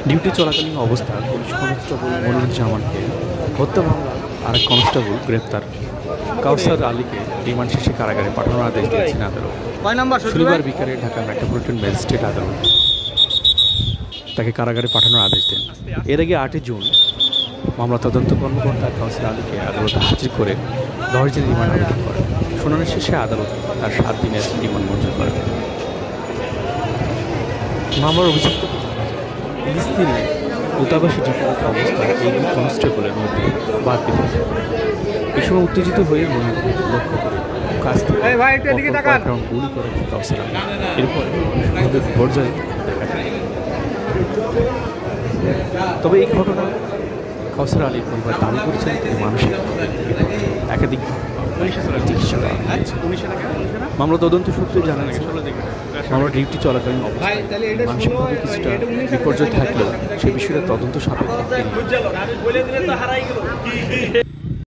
Duty চলাকালীন অবস্থায় police constable মনিরুজ্জামানকে হত্যা মামলা আরেক কনস্টেবল গ্রেপ্তার। কাউসার আলীকে রিমান্ড শেষে কারাগারে পাঠানোর আদেশ দিয়েছেন আদালত। শনিবার বিকালে ঢাকা মেট্রোপলিটন ম্যাজিস্ট্রেট আদালত তাকে কারাগারে পাঠানোর আদেশ দেন। এর আগে 8 জুন মামলা তদন্ত কর্মকর্তা কাউসার আলীকে আদালতে হাজির করে 10 দিনের রিমান্ড আবেদন করেন। শুনানি শেষে আদালত তার 7 দিনের রিমান্ড মঞ্জুর করেন। মামলার অভিযুক্ত ফিলিস্তিনি দূতাবাসে ঢাকার অবস্থায় এই দুই কনস্টেবলের মধ্যে বাদবিতন্ড। এই সময় উত্তেজিত হয়ে মনিরকে লক্ষ্য করে কাছ থেকে গুলি করে কাউসার আলী। এরপরে বিপর্যয় দেখা যায়। তবে এই ঘটনা কাউসার আলীর পরিবার দাবি করেছেন তিনি মানসিক একাধিক চিকিৎসা মামলা তদন্ত সূত্রে জানা গেছে মামলা ডিউটি চলাকালীন অবস্থায় মানসিকভাবে কিছুটা বিপর্যয় থাকলেও সে বিষয়টা তদন্ত সাপেক্ষে